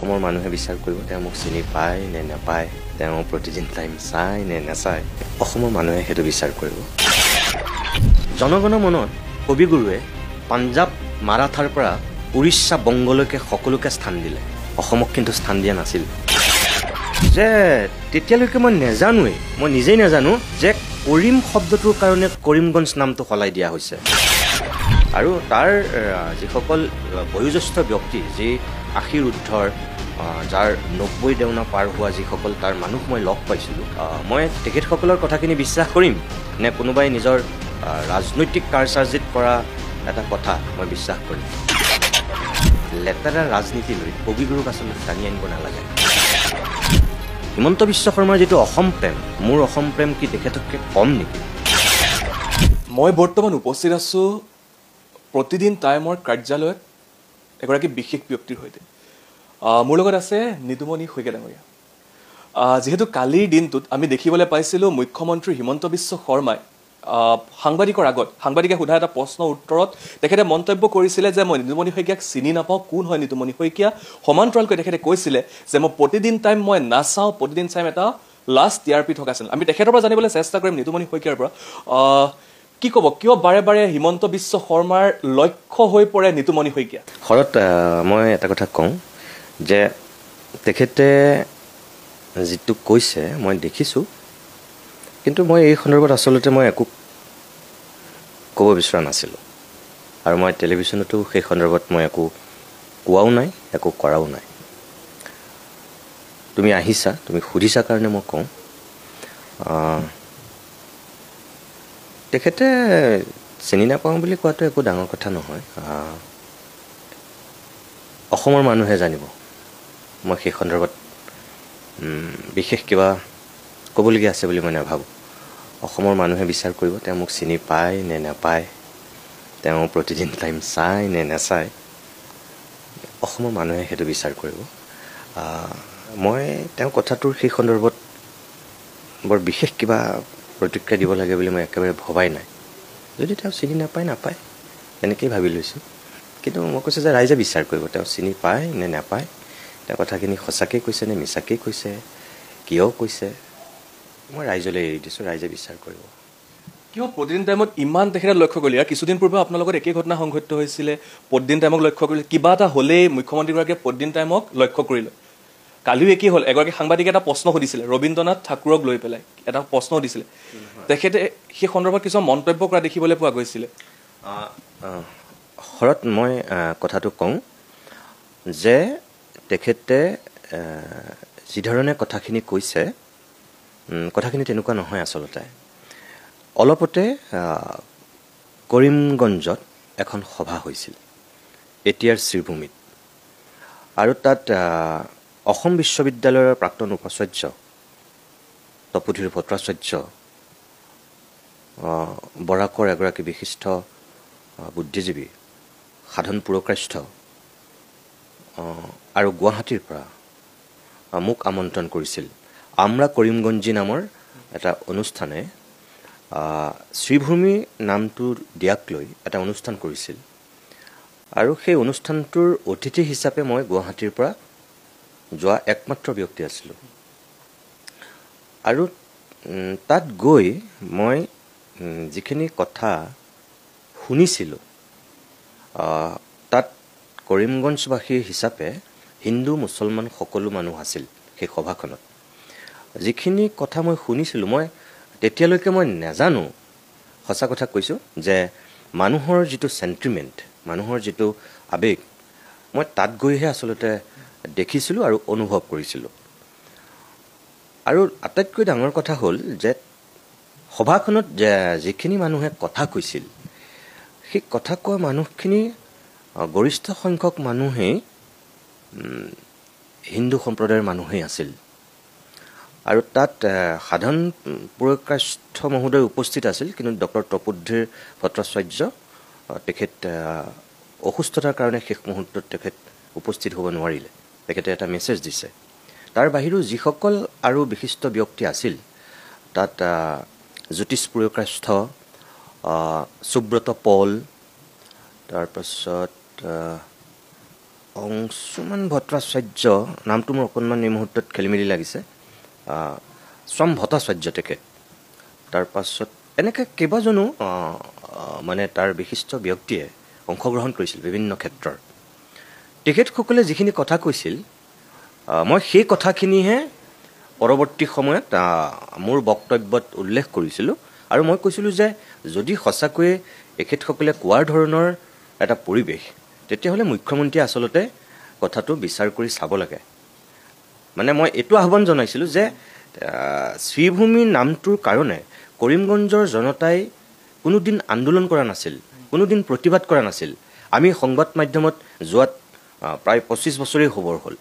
অসমৰ মানুহে বিচাৰ কৰিব তেওঁ মোক চিনি পায় নে নাপায়, তেওঁ প্ৰতিদিন টাইম চায় নে নাচায়, অসমৰ মানুহে সেইটো বিচাৰ কৰিব। জনগণৰ মনত কবিগুৰুৱে পাঞ্জাৱ মাৰাঠাৰ পৰা উৰিষ্যা বংগলৈকে সকলোকে স্থান দিলে, অসমক কিন্তু স্থান দিয়া নাছিল। যে তেতিয়ালৈকে মই নেজানোৱেই, মই নিজেই নাজানো যে কৰিম শব্দটোৰ কাৰণে কৰিমগঞ্জ নামটো সলাই দিয়া হৈছে। আৰু তাৰ যিসকল বয়োজ্যেষ্ঠ ব্যক্তি, যি ৮০ ঊৰ্ধৰ, যাৰ ৯০ দেওনা পাৰ হোৱা যিসকল তাৰ মানুহ মই লগ পাইছিলোঁ, মই তেখেতসকলৰ কথাখিনি বিশ্বাস কৰিম নে কোনোবাই নিজৰ ৰাজনৈতিক কাৰচাৰ্জিত কৰা এটা কথা মই বিশ্বাস কৰিম। লেতেৰা ৰাজনীতিলৈ কবিগুৰুক আচলতে টানি আনিব নালাগে। হিমন্ত বিশ্ব শৰ্মাৰ যিটো অসম প্ৰেম, মোৰ অসম প্ৰেম কি তেখেততকৈ কম নেকি? মই বৰ্তমান উপস্থিত আছোঁ প্ৰতিদিন টাইমৰ কাৰ্যালয়ত এগৰাকী বিশেষ ব্যক্তিৰ সৈতে। মোৰ লগত আছে নিতুমণি শইকীয়া ডাঙৰীয়া। যিহেতু কালিৰ দিনটোত আমি দেখিবলৈ পাইছিলোঁ মুখ্যমন্ত্ৰী হিমন্ত বিশ্ব শৰ্মাই সাংবাদিকৰ আগত সাংবাদিকে সোধা এটা প্ৰশ্নৰ উত্তৰত তেখেতে মন্তব্য কৰিছিলে যে মই নিতুমণি শইকীয়াক চিনি নাপাওঁ, কোন হয় নিতুমণি শইকীয়া। সমান্তৰালকৈ তেখেতে কৈছিলে যে মই প্ৰতিদিন টাইম মই নাচাওঁ, প্ৰতিদিন টাইম এটা লাষ্ট টিআৰপি থকা চেনেল। আমি তেখেতৰ পৰা জানিবলৈ চেষ্টা কৰিম নিতুমণি শইকীয়াৰ পৰা। কি ক'ব, কিয় বাৰে বাৰে হিমন্ত বিশ্ব শৰ্মাৰ লক্ষ্য হৈ পৰে নিতুমণি শইকীয়া? শৰৎ, মই এটা কথা কওঁ যে তেখেতে যিটো কৈছে মই দেখিছোঁ, কিন্তু মই এই সন্দৰ্ভত আচলতে মই একো ক'ব বিচৰা নাছিলোঁ। আৰু মই টেলিভিশ্যনতো সেই সন্দৰ্ভত মই একো কোৱাও নাই, একো কৰাও নাই। তুমি আহিছা, তুমি সুধিছা কাৰণে মই কওঁ, তেখেতে চিনি নাপাওঁ বুলি কোৱাটো একো ডাঙৰ কথা নহয়। অসমৰ মানুহে জানিব। মই সেই সন্দৰ্ভত বিশেষ কিবা ক'বলগীয়া আছে বুলি মই নাভাবোঁ। অসমৰ মানুহে বিচাৰ কৰিব তেওঁ মোক চিনি পায় নে নাপায়, তেওঁ প্ৰতিদিন টাইম চায় নে নাচায়, অসমৰ মানুহে সেইটো বিচাৰ কৰিব। মই তেওঁ কথাটোৰ সেই সন্দৰ্ভত বৰ বিশেষ কিবা প্ৰতিক্ৰিয়া দিব লাগে বুলি মই একেবাৰে ভবাই নাই। যদি তেওঁ চিনি নাপায় নাপায় এনেকেই ভাবি লৈছোঁ। কিন্তু মই কৈছোঁ যে ৰাইজে বিচাৰ কৰিব তেওঁ চিনি পায় নে নাপায়, তেওঁ কথাখিনি সঁচাকৈ কৈছে নে মিছাকৈ কৈছে, কিয় কৈছে, মই ৰাইজলৈ এৰি দিছোঁ, ৰাইজে বিচাৰ কৰিব। কিয় প্ৰতিদিন টাইমত ইমান তেখেতে লক্ষ্য কৰিলে? আৰু কিছুদিন পূৰ্বে আপোনাৰ লগত একেই ঘটনা সংঘটিত হৈছিলে, প্ৰতিদিন টাইমক লক্ষ্য কৰিলে, কিবা এটা হ'লেই মুখ্যমন্ত্ৰীগৰাকীয়ে প্ৰতিদিন টাইমক লক্ষ্য কৰিলে। কালিও একেই হ'ল, এগৰাকী সাংবাদিকে এটা প্ৰশ্ন সুধিছিলে ৰবীন্দ্ৰনাথ ঠাকুৰক লৈ পেলাই, এটা প্ৰশ্ন সুধিছিলে, তেখেতে সেই সন্দৰ্ভত কিছুমান মন্তব্য কৰা দেখিবলৈ পোৱা গৈছিলে। শৰৎ, মই কথাটো কওঁ যে তেখেতে যিধৰণে কথাখিনি কৈছে, কথাখিনি তেনেকুৱা নহয় আচলতে। অলপতে কৰিমগঞ্জত এখন সভা হৈছিল এতিয়াৰ শ্ৰীভূমিত, আৰু তাত অসম বিশ্ববিদ্যালয়ৰ প্ৰাক্তন উপাচাৰ্য তপোধীৰ ভট্টাচাৰ্য, বৰাকৰ এগৰাকী বিশিষ্ট বুদ্ধিজীৱী, সাধন পুৰকাষ্ঠ, আৰু গুৱাহাটীৰ পৰা মোক আমন্ত্ৰণ কৰিছিল। আমৰা কৰিমগঞ্জী নামৰ এটা অনুষ্ঠানে শ্ৰীভূমি নামটোৰ দিয়াক লৈ এটা অনুষ্ঠান কৰিছিল। আৰু সেই অনুষ্ঠানটোৰ অতিথি হিচাপে মই গুৱাহাটীৰ পৰা যোৱা একমাত্ৰ ব্যক্তি আছিলোঁ। আৰু তাত গৈ মই যিখিনি কথা শুনিছিলোঁ, তাত কৰিমগঞ্জবাসী হিচাপে হিন্দু মুছলমান সকলো মানুহ আছিল সেই সভাখনত। যিখিনি কথা মই শুনিছিলোঁ, মই তেতিয়ালৈকে মই নাজানো, সঁচা কথা কৈছোঁ, যে মানুহৰ যিটো চেণ্টিমেণ্ট, মানুহৰ যিটো আৱেগ, মই তাত গৈহে আচলতে দেখিছিলোঁ আৰু অনুভৱ কৰিছিলোঁ। আৰু আটাইতকৈ ডাঙৰ কথা হ'ল যে সভাখনত যিখিনি মানুহে কথা কৈছিল, সেই কথা কোৱা মানুহখিনি গৰিষ্ঠ সংখ্যক মানুহেই হিন্দু সম্প্ৰদায়ৰ মানুহেই আছিল। আৰু তাত সাধাৰণ পুৰকাষ্ঠ মহোদয় উপস্থিত আছিল, কিন্তু ডক্টৰ তপোধীৰ ভট্টাচাৰ্য তেখেত অসুস্থতাৰ কাৰণে শেষ মুহূৰ্তত তেখেত উপস্থিত হ'ব নোৱাৰিলে। তেখেতে এটা মেছেজ দিছে। তাৰ বাহিৰেও যিসকল আৰু বিশিষ্ট ব্যক্তি আছিল, তাত জ্যোতিষ পুৰকাষ্ঠ, সুব্ৰত পল, তাৰপাছত অংশুমান ভট্টাচাৰ্য নামটো মোৰ অকণমান এই মুহূৰ্তত খেলি মেলি লাগিছে শ্ৰম ভট্টাচাৰ্য তেখেত তাৰপাছত এনেকৈ কেইবাজনো মানে তাৰ বিশিষ্ট ব্যক্তিয়ে অংশগ্ৰহণ কৰিছিল বিভিন্ন ক্ষেত্ৰৰ তেখেতসকলে যিখিনি কথা কৈছিল মই সেই কথাখিনিহে পৰৱৰ্তী সময়ত মোৰ বক্তব্যত উল্লেখ কৰিছিলোঁ আৰু মই কৈছিলোঁ যে যদি সঁচাকৈয়ে এখেতসকলে কোৱাৰ ধৰণৰ এটা পৰিৱেশ তেতিয়াহ'লে মুখ্যমন্ত্ৰীয়ে আচলতে কথাটো বিচাৰ কৰি চাব লাগে মানে মই এইটো আহ্বান জনাইছিলোঁ যে শ্ৰীভূমি নামটোৰ কাৰণে কৰিমগঞ্জৰ জনতাই কোনোদিন আন্দোলন কৰা নাছিল কোনোদিন প্ৰতিবাদ কৰা নাছিল আমি সংবাদ মাধ্যমত যোৱাত প্ৰায় 25 বছৰেই হ'বৰ হ'ল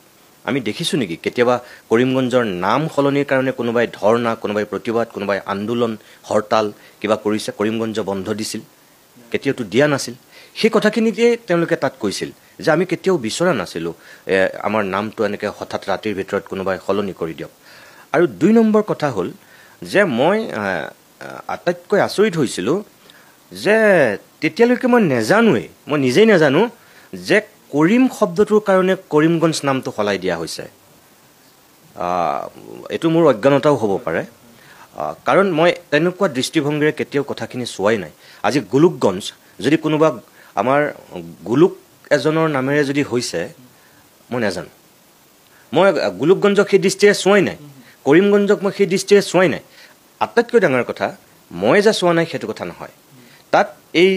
আমি দেখিছোঁ নেকি কেতিয়াবা কৰিমগঞ্জৰ নাম সলনিৰ কাৰণে কোনোবাই ধৰ্ণা কোনোবাই প্ৰতিবাদ কোনোবাই আন্দোলন হৰতাল কিবা কৰিছে কৰিমগঞ্জ বন্ধ দিছিল কেতিয়াওতো দিয়া নাছিল সেই কথাখিনিতে তেওঁলোকে তাত কৈছিল যে আমি কেতিয়াও বিচৰা নাছিলোঁ আমাৰ নামটো এনেকৈ হঠাৎ ৰাতিৰ ভিতৰত কোনোবাই সলনি কৰি দিয়ক আৰু 2 নম্বৰ কথা হ'ল যে মই আটাইতকৈ আচৰিত হৈছিলোঁ যে তেতিয়ালৈকে মই নিজেই নাজানো যে কৰিম শব্দটোৰ কাৰণে কৰিমগঞ্জ নামটো সলাই দিয়া হৈছে এইটো মোৰ অজ্ঞানতাও হ'ব পাৰে কাৰণ মই তেনেকুৱা দৃষ্টিভংগীৰে কেতিয়াও কথাখিনি চোৱাই নাই আজি গোলোকগঞ্জ যদি কোনোবা আমাৰ গোলোক এজনৰ নামেৰে যদি হৈছে মই নাজানো মই গোলোকগঞ্জক সেই দৃষ্টিৰে চোৱাই নাই কৰিমগঞ্জক মই সেই দৃষ্টিৰে চোৱাই নাই আটাইতকৈ ডাঙৰ কথা মই যে চোৱা নাই সেইটো কথা নহয় তাত এই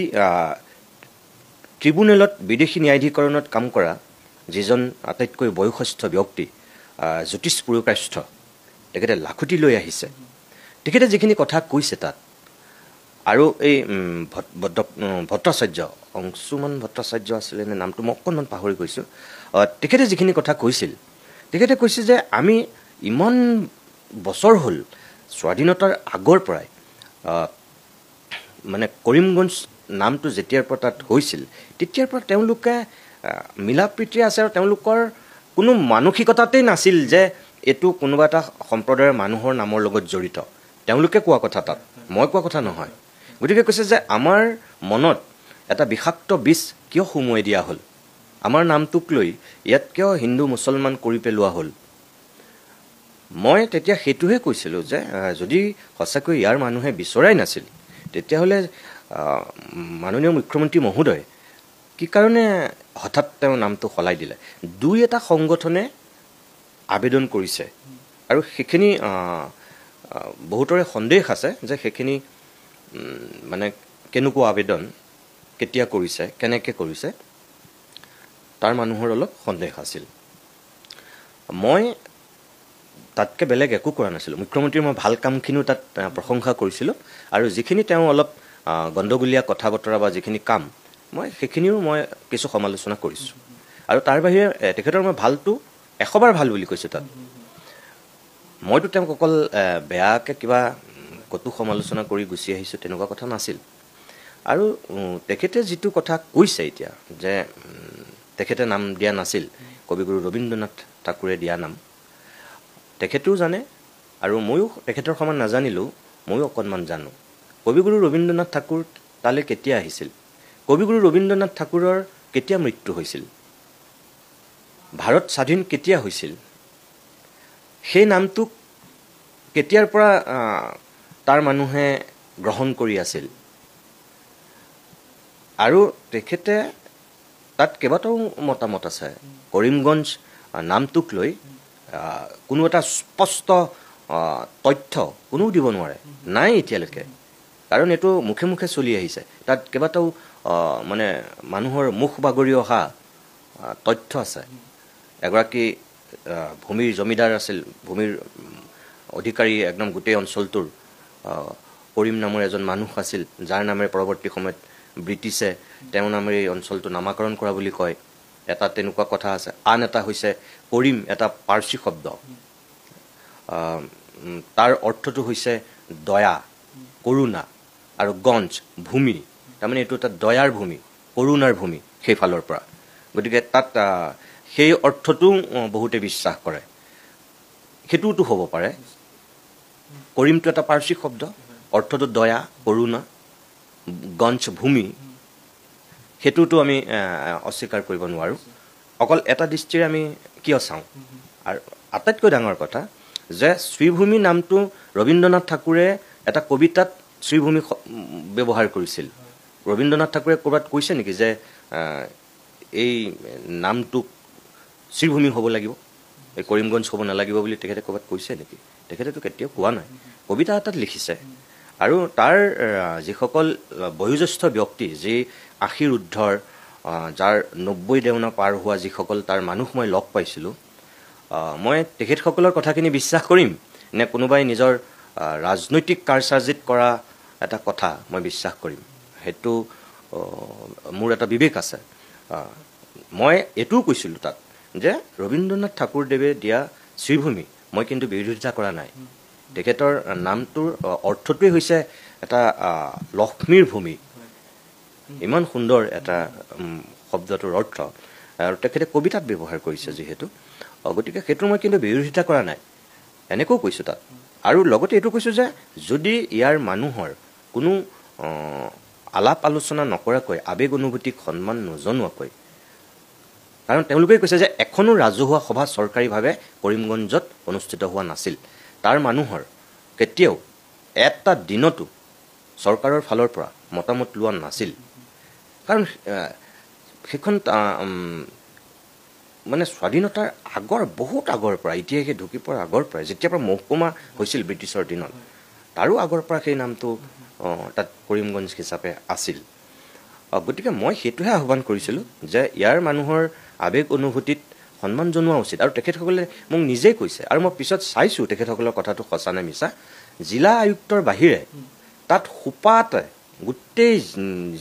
ট্ৰিব্যুনেলত বিদেশী ন্যায়াধিকৰণত কাম কৰা যিজন আটাইতকৈ বয়সস্থ ব্যক্তি জ্যোতিষ পুৰকাষ্ঠ তেখেতে লাখুটি লৈ আহিছে তেখেতে যিখিনি কথা কৈছে তাত আৰু এই ভট্টাচাৰ্য অংশুমান ভট্টাচাৰ্য আছিলে নে নামটো মই অকণমান পাহৰি গৈছোঁ তেখেতে যিখিনি কথা কৈছিল তেখেতে কৈছে যে আমি ইমান বছৰ হ'ল স্বাধীনতাৰ আগৰ পৰাই মানে কৰিমগঞ্জ নামটো যেতিয়াৰ পৰা তাত হৈছিল তেতিয়াৰ পৰা তেওঁলোকে মিলা প্ৰীতি আছে আৰু তেওঁলোকৰ কোনো মানসিকতাতেই নাছিল যে এইটো কোনোবা এটা সম্প্ৰদায়ৰ মানুহৰ নামৰ লগত জড়িত তেওঁলোকে কোৱা কথা তাত মই কোৱা কথা নহয় গতিকে কৈছে যে আমাৰ মনত এটা বিষাক্ত বিষ কিয় সুমুৱাই দিয়া হ'ল আমাৰ নামটোক লৈ ইয়াত কিয় হিন্দু মুছলমান কৰি পেলোৱা হ'ল মই তেতিয়া সেইটোহে কৈছিলোঁ যে যদি সঁচাকৈ ইয়াৰ মানুহে বিচৰাই নাছিল তেতিয়াহ'লে মাননীয় মুখ্যমন্ত্ৰী মহোদয় কি কাৰণে হঠাৎ তেওঁ নামটো সলাই দিলে 2-এটা সংগঠনে আবেদন কৰিছে আৰু সেইখিনি বহুতৰে সন্দেহ আছে যে সেইখিনি মানে কেনেকুৱা আবেদন কেতিয়া কৰিছে কেনেকৈ কৰিছে তাৰ মানুহৰ অলপ সন্দেহ আছিল মই তাতকৈ বেলেগ একো কৰা নাছিলোঁ মুখ্যমন্ত্ৰীৰ মই ভাল কামখিনিও তাত প্ৰশংসা কৰিছিলোঁ আৰু যিখিনি তেওঁ অলপ গণ্ডগোলীয়া কথা বতৰা বা যিখিনি কাম মই সেইখিনিও মই কিছু সমালোচনা কৰিছোঁ আৰু তাৰ বাহিৰে তেখেতৰ মই ভালটো 100 বাৰ ভাল বুলি কৈছোঁ তাত মইতো তেওঁক অকল বেয়াকৈ কিবা কটু সমালোচনা কৰি গুচি আহিছোঁ তেনেকুৱা কথা নাছিল আৰু তেখেতে যিটো কথা কৈছে এতিয়া যে তেখেতে নাম দিয়া নাছিল কবিগুৰু ৰবীন্দ্ৰনাথ ঠাকুৰে দিয়া নাম তেখেতেও জানে আৰু ময়ো তেখেতৰ সমান নাজানিলেও ময়ো অকণমান জানো কবিগুৰু ৰবীন্দ্ৰনাথ ঠাকুৰ তালৈ কেতিয়া আহিছিল কবিগুৰু ৰবীন্দ্ৰনাথ ঠাকুৰৰ কেতিয়া মৃত্যু হৈছিল ভাৰত স্বাধীন কেতিয়া হৈছিল সেই নামটোক কেতিয়াৰ পৰা তাৰ মানুহে গ্ৰহণ কৰি আছিল আৰু তেখেতে তাত কেইবাটাও মতামত আছে কৰিমগঞ্জ নামটোক লৈ কোনো এটা স্পষ্ট তথ্য কোনেও দিব নোৱাৰে নাই এতিয়ালৈকে কাৰণ এইটো মুখে মুখে চলি আহিছে তাত কেইবাটাও মানে মানুহৰ মুখ বাগৰি অহা তথ্য আছে এগৰাকী ভূমিৰ জমিদাৰ আছিল ভূমিৰ অধিকাৰী একদম গোটেই অঞ্চলটোৰ কৰিম নামৰ এজন মানুহ আছিল যাৰ নামেৰে পৰৱৰ্তী সময়ত ব্ৰিটিছে তেওঁৰ নামেৰে এই অঞ্চলটো নামাকৰণ কৰা বুলি কয় এটা তেনেকুৱা কথা আছে আন এটা হৈছে কৰিম এটা পাৰ্চী শব্দ তাৰ অৰ্থটো হৈছে দয়া কৰুণা আৰু গঞ্জ ভূমি তাৰমানে এইটো এটা দয়াৰ ভূমি কৰুণাৰ ভূমি সেইফালৰ পৰা গতিকে তাত সেই অৰ্থটো বহুতে বিশ্বাস কৰে সেইটোতো হ'ব পাৰে কৰিমটো এটা পাৰ্চী শব্দ অৰ্থটো দয়া কৰুণা গঞ্জ ভূমি সেইটোতো আমি অস্বীকাৰ কৰিব নোৱাৰোঁ অকল এটা দৃষ্টিৰে আমি কিয় চাওঁ আৰু আটাইতকৈ ডাঙৰ কথা যে শ্ৰীভূমি নামটো ৰবীন্দ্ৰনাথ ঠাকুৰে এটা কবিতাত শ্ৰীভূমি ব্যৱহাৰ কৰিছিল ৰবীন্দ্ৰনাথ ঠাকুৰে ক'ৰবাত কৈছে নেকি যে এই নামটো শ্ৰীভূমি হ'ব লাগিব এই কৰিমগঞ্জ হ'ব নালাগিব বুলি তেখেতে ক'ৰবাত কৈছে নেকি তেখেতেতো কেতিয়াও কোৱা নাই কবিতা এটাত লিখিছে আৰু তাৰ যিসকল বয়োজ্যেষ্ঠ ব্যক্তি যি ৮০ ঊৰ্ধৰ যাৰ ৯০ দেওনা পাৰ হোৱা যিসকল তাৰ মানুহ মই লগ পাইছিলোঁ মই তেখেতসকলৰ কথাখিনি বিশ্বাস কৰিম নে কোনোবাই নিজৰ ৰাজনৈতিক কাৰচাজিত কৰা এটা কথা মই বিশ্বাস কৰিম সেইটো মোৰ এটা বিবেক আছে মই এইটোও কৈছিলোঁ তাত যে ৰবীন্দ্ৰনাথ ঠাকুৰদেৱে দিয়া শ্ৰীভূমি মই কিন্তু বিৰোধিতা কৰা নাই তেখেতৰ নামটোৰ অৰ্থটোৱেই হৈছে এটা লক্ষ্মীৰ ভূমি ইমান সুন্দৰ এটা শব্দটোৰ অৰ্থ আৰু তেখেতে কবিতাত ব্যৱহাৰ কৰিছে যিহেতু গতিকে সেইটো মই কিন্তু বিৰোধিতা কৰা নাই এনেকৈও কৈছোঁ তাত আৰু লগতে এইটো কৈছোঁ যে যদি ইয়াৰ মানুহৰ কোনো আলাপ আলোচনা নকৰাকৈ আৱেগ অনুভূতিক সন্মান নজনোৱাকৈ কাৰণ তেওঁলোকে কৈছে যে এখনো ৰাজহুৱা সভা চৰকাৰীভাৱে কৰিমগঞ্জত অনুষ্ঠিত হোৱা নাছিল তাৰ মানুহৰ কেতিয়াও এটা দিনতো চৰকাৰৰ ফালৰ পৰা মতামত লোৱা নাছিল কাৰণ সেইখন মানে স্বাধীনতাৰ আগৰ বহুত আগৰ পৰা ইতিহাসে ঢুকি পৰাৰ আগৰ পৰাই যেতিয়াৰ পৰা মহকুমা হৈছিল ব্ৰিটিছৰ দিনত তাৰো আগৰ পৰা সেই নামটো তাত কৰিমগঞ্জ হিচাপে আছিল গতিকে মই সেইটোহে আহ্বান কৰিছিলোঁ যে ইয়াৰ মানুহৰ আৱেগ অনুভূতিত সন্মান জনোৱা উচিত আৰু তেখেতসকলে মোক নিজেই কৈছে আৰু মই পিছত চাইছোঁ তেখেতসকলৰ কথাটো সঁচা নে মিছা জিলা আয়ুক্তৰ বাহিৰে তাত সোপাতে গোটেই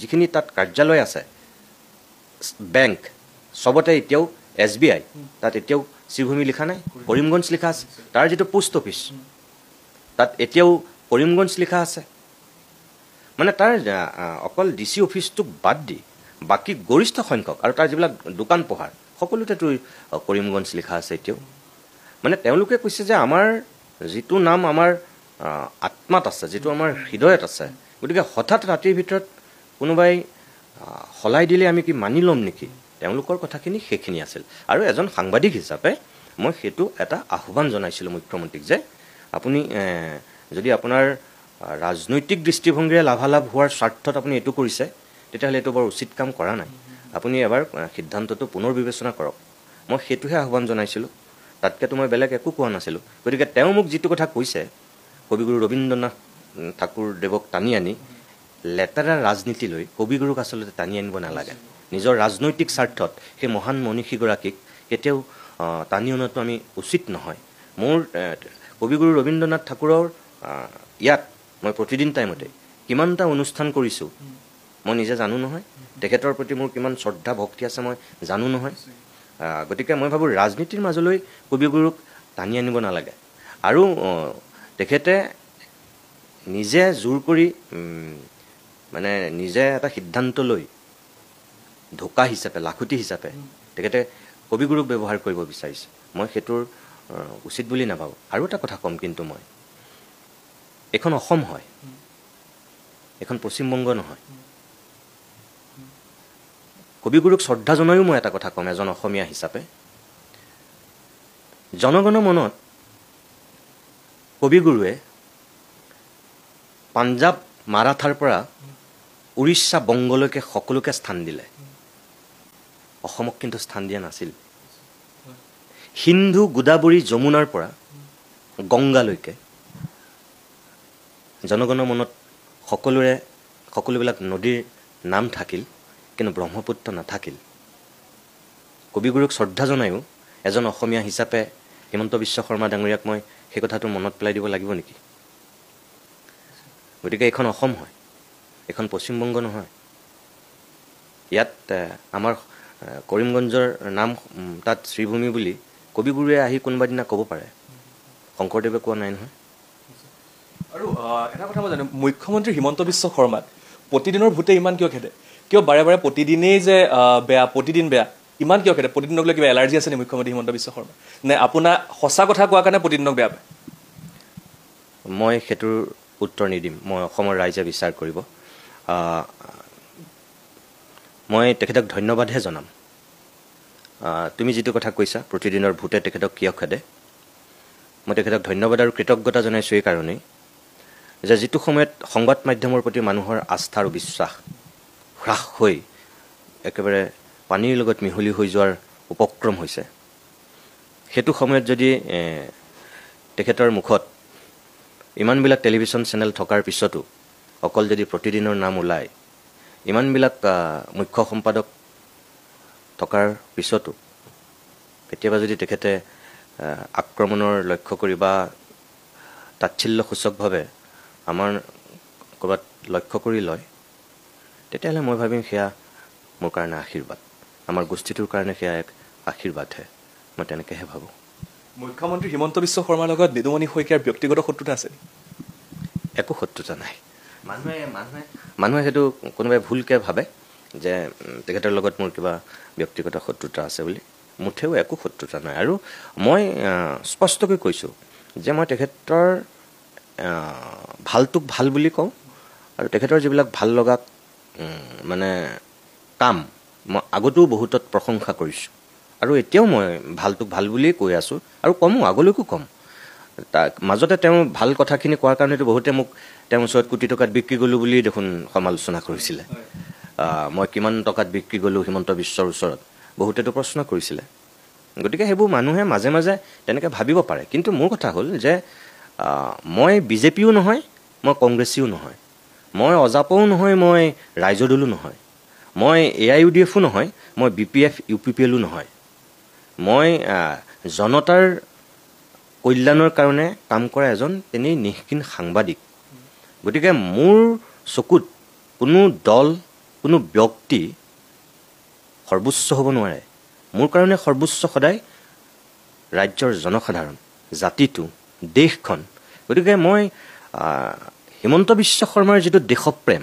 যিখিনি তাত কাৰ্যালয় আছে বেংক চবতে এতিয়াও SBI তাত এতিয়াও শ্ৰীভূমি লিখা নাই কৰিমগঞ্জ লিখা আছে তাৰ যিটো পোষ্ট অফিচ তাত এতিয়াও কৰিমগঞ্জ লিখা আছে মানে তাৰ অকল DC অফিচটোক বাদ দি বাকী গৰিষ্ঠ সংখ্যক আৰু তাৰ যিবিলাক দোকান পোহাৰ সকলোতেতো কৰিমগঞ্জ লিখা আছে এতিয়াও মানে তেওঁলোকে কৈছে যে আমাৰ যিটো নাম আমাৰ আত্মাত আছে যিটো আমাৰ হৃদয়ত আছে গতিকে হঠাৎ ৰাতিৰ ভিতৰত কোনোবাই সলাই দিলে আমি কি মানি ল'ম নেকি তেওঁলোকৰ কথাখিনি সেইখিনি আছিল আৰু এজন সাংবাদিক হিচাপে মই সেইটো এটা আহ্বান জনাইছিলোঁ মুখ্যমন্ত্ৰীক যে আপুনি যদি আপোনাৰ ৰাজনৈতিক দৃষ্টিভংগীৰে লাভালাভ হোৱাৰ স্বাৰ্থত আপুনি এইটো কৰিছে তেতিয়াহ'লে এইটো বৰ উচিত কাম কৰা নাই আপুনি এবাৰ সিদ্ধান্তটো পুনৰ বিবেচনা কৰক মই সেইটোহে আহ্বান জনাইছিলোঁ তাতকৈতো মই বেলেগ একো কোৱা নাছিলোঁ গতিকে তেওঁ মোক যিটো কথা কৈছে কবিগুৰু ৰবীন্দ্ৰনাথ ঠাকুৰদেৱক টানি আনি লেতেৰা ৰাজনীতিলৈ কবিগুৰুক আচলতে টানি আনিব নালাগে নিজৰ ৰাজনৈতিক স্বাৰ্থত সেই মহান মনীষীগৰাকীক কেতিয়াও টানি অনাটো আমি উচিত নহয় মোৰ কবিগুৰু ৰবীন্দ্ৰনাথ ঠাকুৰৰ ইয়াত মই প্ৰতিদিন টাইমতে কিমানটা অনুষ্ঠান কৰিছোঁ মই নিজে জানো নহয় তেখেতৰ প্ৰতি মোৰ কিমান শ্ৰদ্ধা ভক্তি আছে মই জানো নহয় গতিকে মই ভাবোঁ ৰাজনীতিৰ মাজলৈ কবিগুৰুক টানি আনিব নালাগে আৰু তেখেতে নিজে জোৰ কৰি মানে নিজে এটা সিদ্ধান্ত লৈ ঢোকা হিচাপে লাখুটি হিচাপে তেখেতে কবিগুৰুক ব্যৱহাৰ কৰিব বিচাৰিছে মই সেইটোৰ উচিত বুলি নাভাবোঁ আৰু এটা কথা ক'ম কিন্তু মই এখন অসম হয় এখন পশ্চিমবংগ নহয় কবিগুৰুক শ্ৰদ্ধা জনায়ো মই এটা কথা ক'ম এজন অসমীয়া হিচাপে জনগণ মনত কবিগুৰুৱে পাঞ্জাৱ মাৰাঠাৰ পৰা উৰিষ্যা বংগলৈকে সকলোকে স্থান দিলে অসমক কিন্তু স্থান দিয়া নাছিল সিন্ধু গোদাবৰী যমুনাৰ পৰা গংগালৈকে জনগণৰ মনত সকলোবিলাক নদীৰ নাম থাকিল কিন্তু ব্ৰহ্মপুত্ৰ নাথাকিল কবিগুৰুক শ্ৰদ্ধা জনায়ো এজন অসমীয়া হিচাপে হিমন্ত বিশ্ব শৰ্মা ডাঙৰীয়াক মই সেই কথাটো মনত পেলাই দিব লাগিব নেকি গতিকে এইখন অসম হয় এইখন পশ্চিমবংগ নহয় ইয়াত আমাৰ কৰিমগঞ্জৰ নাম তাত শ্ৰীভূমি বুলি কবিগুৰুৱে আহি কোনোবা দিনা ক'ব পাৰে শংকৰদেৱে কোৱা নাই নহয় আৰু এটা কথা মই জানো মুখ্যমন্ত্ৰী হিমন্ত বিশ্ব শৰ্মাক প্ৰতিদিনৰ ভোটে ইমান কিয় খেদে কিয় বাৰে বাৰে প্ৰতিদিনেই যে বেয়া প্ৰতিদিন বেয়া ইমান কিয় খেদে প্ৰতিদিনক লৈ কিবা এলাৰ্জি আছে নে মুখ্যমন্ত্ৰী হিমন্ত বিশ্ব শৰ্মা নে আপোনাৰ সঁচা কথা কোৱাৰ কাৰণে প্ৰতিদিনক বেয়া পায় মই সেইটোৰ উত্তৰ নিদিম মই অসমৰ ৰাইজে বিচাৰ কৰিব মই তেখেতক ধন্যবাদহে জনাম তুমি যিটো কথা কৈছা প্ৰতিদিনৰ ভোটে তেখেতক কিয় খেদে, মই তেখেতক ধন্যবাদ আৰু কৃতজ্ঞতা জনাইছোঁ এই কাৰণেই যে যিটো সময়ত সংবাদ মাধ্যমৰ প্ৰতি মানুহৰ আস্থা আৰু বিশ্বাস হ্ৰাস হৈ একেবাৰে পানীৰ লগত মিহলি হৈ যোৱাৰ উপক্ৰম হৈছে, সেইটো সময়ত যদি তেখেতৰ মুখত ইমানবিলাক টেলিভিশ্যন চেনেল থকাৰ পিছতো অকল যদি প্ৰতিদিনৰ নাম ওলায়, ইমানবিলাক মুখ্য সম্পাদক থকাৰ পিছতো কেতিয়াবা যদি তেখেতে আক্ৰমণৰ লক্ষ্য কৰি বা তাচ্ছিল্যসূচকভাৱে আমাৰ ক'ৰবাত লক্ষ্য কৰি লয়, তেতিয়াহ'লে মই ভাবিম সেয়া মোৰ কাৰণে আশীৰ্বাদ, আমাৰ গোষ্ঠীটোৰ কাৰণে সেয়া এক আশীৰ্বাদহে, মই তেনেকৈহে ভাবোঁ। মুখ্যমন্ত্ৰী হিমন্ত বিশ্ব শৰ্মাৰ লগত নিদুমণি শইকীয়াৰ ব্যক্তিগত শত্ৰুতা আছে? একো শত্ৰুতা নাই। মানুহে সেইটো কোনোবাই ভুলকৈ ভাবে যে তেখেতৰ লগত মোৰ কিবা ব্যক্তিগত শত্ৰুতা আছে বুলি। মুঠেও একো শত্ৰুতা নাই। আৰু মই স্পষ্টকৈ কৈছোঁ যে মই তেখেতৰ ভালটোক ভাল বুলি কওঁ, আৰু তেখেতৰ যিবিলাক ভাল লগা মানে কাম মই আগতেও বহুতত প্ৰশংসা কৰিছোঁ, আৰু এতিয়াও মই ভালটোক ভাল বুলিয়েই কৈ আছোঁ আৰু কমো, আগলৈকো ক'ম। তাৰ মাজতে তেওঁ ভাল কথাখিনি কোৱাৰ কাৰণেতো বহুতে মোক তেওঁ ৬ কোটি টকাত বিক্ৰী গ'লোঁ বুলি দেখোন সমালোচনা কৰিছিলে। মই কিমান টকাত বিক্ৰী গ'লোঁ হিমন্ত বিশ্বৰ ওচৰত, বহুতেতো প্ৰশ্ন কৰিছিলে। গতিকে সেইবোৰ মানুহে মাজে মাজে তেনেকৈ ভাবিব পাৰে। কিন্তু মোৰ কথা হ'ল যে মই বিজেপিও নহয়, মই কংগ্ৰেছীও নহয়, মই অজাপও নহয়, মই ৰাইজৰ দলো নহয়, মই AIUDFও নহয়, মই BPF UPPLও নহয়। মই জনতাৰ কল্যাণৰ কাৰণে কাম কৰা এজন তেনেই নিষ্কিন সাংবাদিক। গতিকে মোৰ চকুত কোনো দল, কোনো ব্যক্তি সৰ্বোচ্চ হ'ব নোৱাৰে। মোৰ কাৰণে সৰ্বোচ্চ সদায় ৰাজ্যৰ জনসাধাৰণ, জাতিটো, দেশখন। গতিকে মই হিমন্ত বিশ্ব শৰ্মাৰ যিটো দেশপ্ৰেম,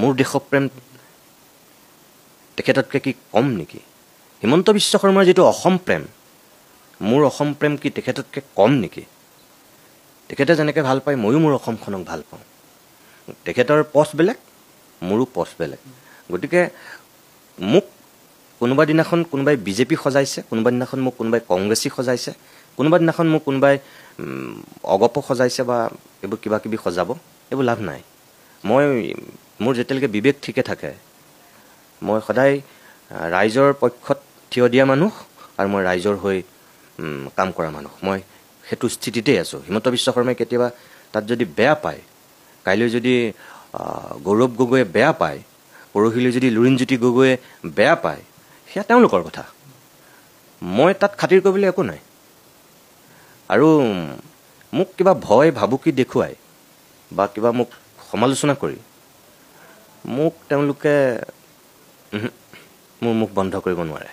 মোৰ দেশপ্ৰেম তেখেততকৈ কি কম নেকি? হিমন্ত বিশ্ব শৰ্মাৰ যিটো অসম প্ৰেম, মোৰ অসম প্ৰেম কি তেখেততকৈ কম নেকি? তেখেতে যেনেকৈ ভাল পায় ময়ো মোৰ অসমখনক ভাল পাওঁ। তেখেতৰ পথ বেলেগ, মোৰো পথ বেলেগ। গতিকে মোক কোনোবা দিনাখন কোনোবাই বিজেপি সজাইছে, কোনোবা দিনাখন মোক কোনোবাই কংগ্ৰেছী সজাইছে, কোনোবা দিনাখন মোক কোনোবাই অগপ সজাইছে বা এইবোৰ কিবা কিবি সজাব, এইবোৰ লাভ নাই। মোৰ যেতিয়ালৈকে বিবেক ঠিকে থাকে, মই সদায় ৰাইজৰ পক্ষত থিয় দিয়া মানুহ, আৰু মই ৰাইজৰ হৈ কাম কৰা মানুহ। মই সেইটো স্থিতিতেই আছোঁ। হিমন্ত বিশ্ব শৰ্মাই কেতিয়াবা তাত যদি বেয়া পায়, কাইলৈ যদি গৌৰৱ গগৈয়ে বেয়া পায়, পৰহিলৈ যদি লুৰিণজ্যোতি গগৈয়ে বেয়া পায়, সেয়া তেওঁলোকৰ কথা। মই তাত খাতিৰ কৰিবলৈ একো নাই। আৰু মোক কিবা ভয় ভাবুকি দেখুৱাই বা কিবা মোক সমালোচনা কৰি মোক তেওঁলোকে মোৰ মুখ বন্ধ কৰিব নোৱাৰে।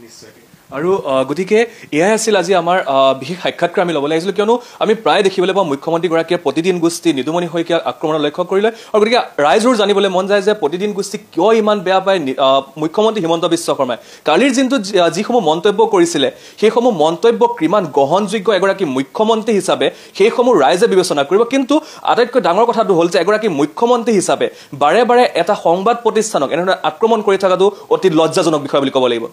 নিশ্চয়। আৰু গতিকে এয়াই আছিল আজি আমাৰ বিশেষ সাক্ষাৎকাৰ আমি ল'বলৈ আহিছিলোঁ, কিয়নো আমি প্ৰায় দেখিবলৈ পাওঁ মুখ্যমন্ত্ৰীগৰাকীয়ে প্ৰতিদিন গোষ্ঠী নিদুমণি শইকীয়াক আক্ৰমণৰ লক্ষ্য কৰিলে। আৰু গতিকে ৰাইজৰ জানিবলৈ মন যায় যে প্ৰতিদিন গোষ্ঠী কিয় ইমান বেয়া পায় মুখ্যমন্ত্ৰী হিমন্ত বিশ্ব শৰ্মাই। কালিৰ দিনটোত যিসমূহ মন্তব্য কৰিছিলে, সেইসমূহ মন্তব্য কিমান গ্ৰহণযোগ্য এগৰাকী মুখ্যমন্ত্ৰী হিচাপে, সেইসমূহ ৰাইজে বিবেচনা কৰিব। কিন্তু আটাইতকৈ ডাঙৰ কথাটো হ'ল যে এগৰাকী মুখ্যমন্ত্ৰী হিচাপে বাৰে বাৰে এটা সংবাদ প্ৰতিষ্ঠানক এনেধৰণে আক্ৰমণ কৰি থকাটো অতি লজ্জাজনক বিষয় বুলি ক'ব লাগিব।